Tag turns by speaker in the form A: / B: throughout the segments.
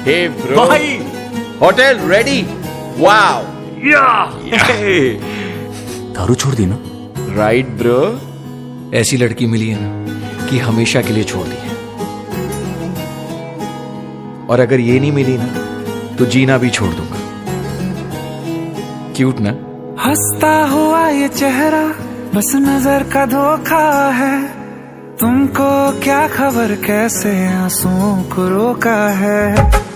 A: हे ब्रो,
B: भाई
A: hotel ready. Wow,
B: दारू छोड़ दी ना?
A: Right bro.
B: ऐसी लड़की मिली है ना कि हमेशा के लिए छोड़ दी है। और अगर ये नहीं मिली ना तो जीना भी छोड़ दूंगा। क्यूट ना?
C: हंसता हुआ ये चेहरा बस नजर का धोखा है। तुमको क्या खबर कैसे आंसुओं को रोका है।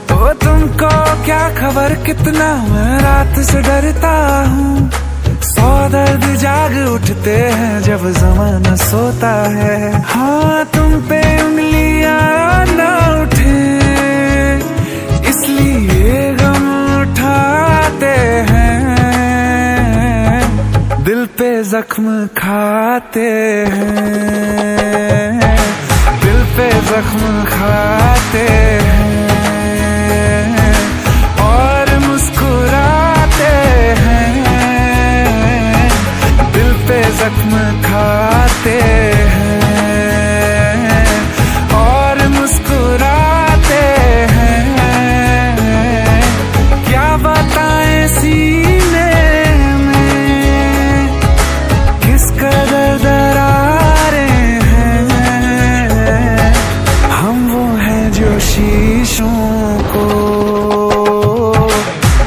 C: ओ तुमको क्या खबर कितना मैं रात से डरता हूँ। 100 दर्द जाग उठते हैं जब ज़माना सोता है। हाँ तुम पे उंगलियां ना उठे इसलिए गम उठाते हैं। दिल पे जख्म खाते हैं। दिल पे जख्म खाते हैं और मुस्कुराते हैं। दिल पे जख्म खाते हैं और मुस्कुराते हैं। क्या बताएं सीने में किस कदर दरारें हैं। हम वो हैं जो शीशों को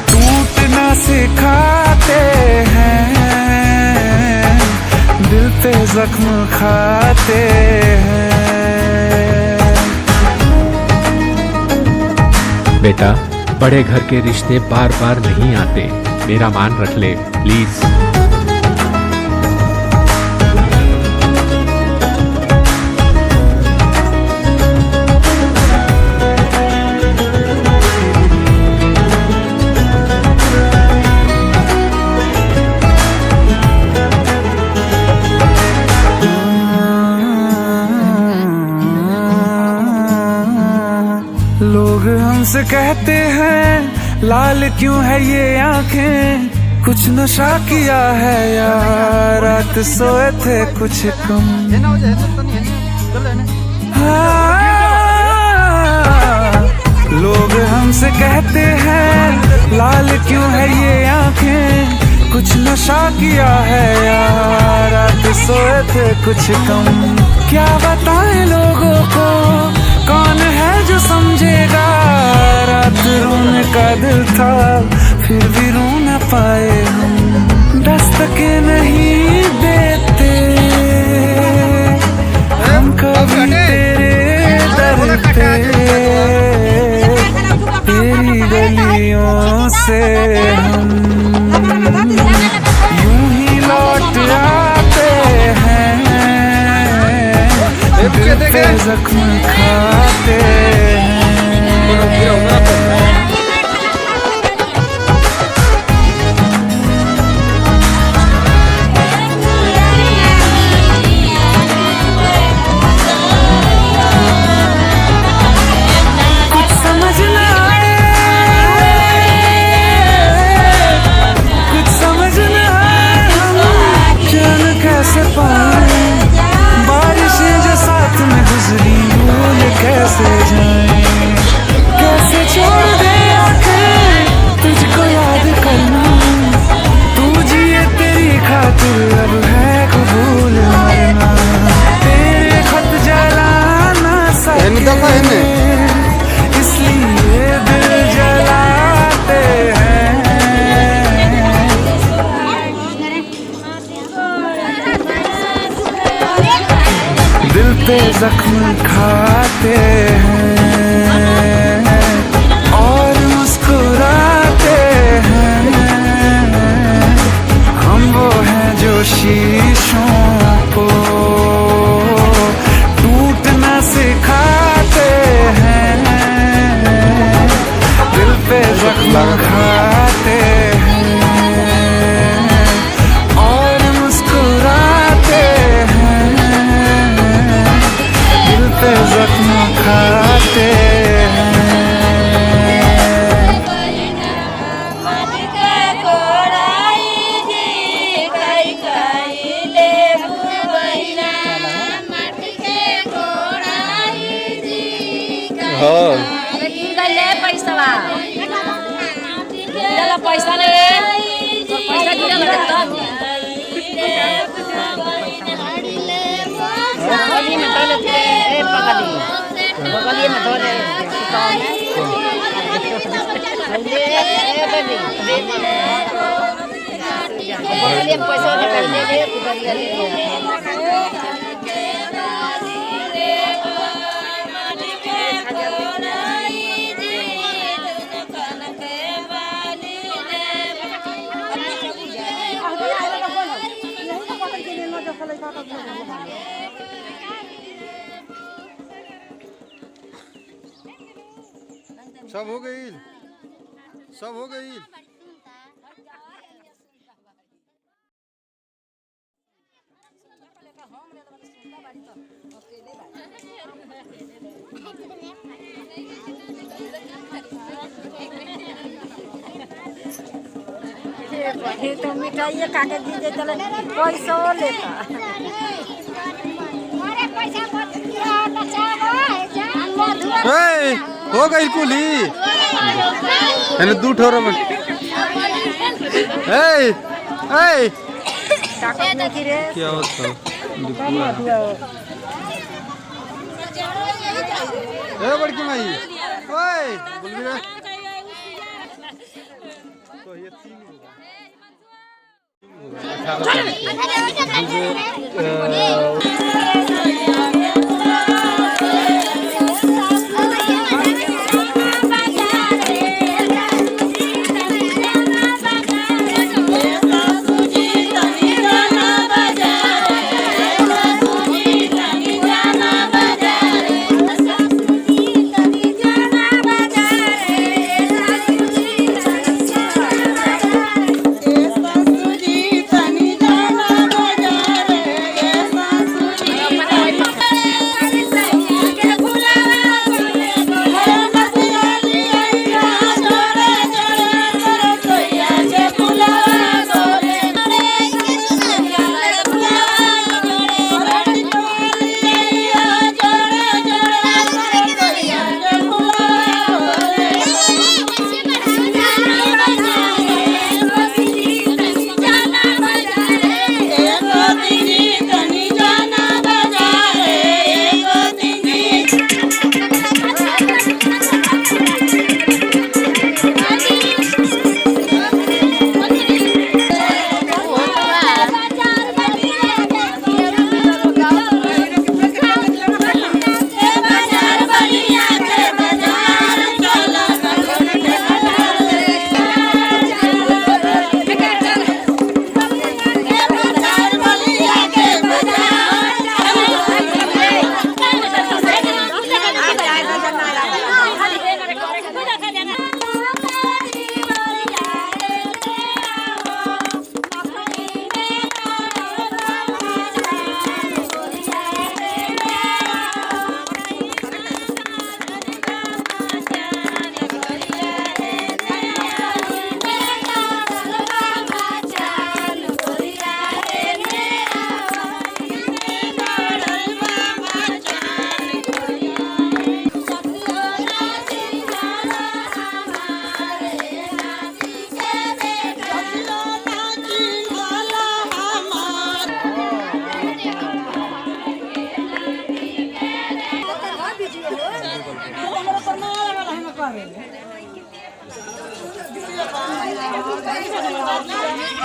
C: टूटना सिखाते हैं। दिल पे जख्म खाते हैं।
D: बेटा, बड़े घर के रिश्ते बार बार नहीं आते, मेरा मान रख ले प्लीज।
C: लोग हमसे कहते हैं लाल क्यों है ये आंखें। कुछ नशा किया है या रात सोए थे कुछ कम। लोग हमसे कहते हैं लाल क्यों है ये आंखें। कुछ नशा किया है या रात सोए थे कुछ कम। क्या बताएं लोगों को कौन है जो समझेगा। रात रोने का दिल था फिर भी रो न पाए हम। दस्तके नहीं देते हम कभी तेरे दर पे। तेरी गलियों से हम यूं ही लौट आते हैं। दिल पे जख्म खाते हैं। कुछ समझ न आए, कुछ समझ न आए हम चैन कैसे पाए। बारिशें जो साथ में गुजरी भूल कैसे जाए। कैसे छोड़ दे आंखें तुझको याद करना। तू जिए तेरी खातिर अब है कबूल मरना। तेरे खत जलाना सके इसलिए दिल जलाते हैं। दिल पे जख्म खाते हैं और मुस्कुराते हैं। हम वो हैं जो शीशों को टूटना सिखाते हैं। दिल पे जख्म खाते हैं और मुस्कुराते हैं। दिल पे जख्म खाते हैं।
A: हाँ
E: पैसा पैसा नहीं पैसा बगली में धो लेते बगली में धो ले बगली में पैसा
F: सब हो गई सब हो गई
E: तो मिठाई कागज दीजिए चले पैसा लेता
F: हो गई कुली मैंने दू ठोरो में क्या होता बड़की माई ओए बोल भी तो ये तीन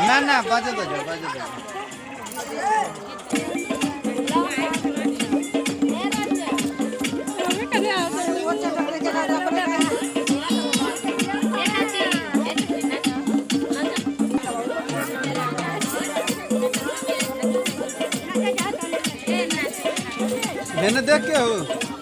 F: ना ना बाजे तो जाओ बाजे तो मैंने देख के हो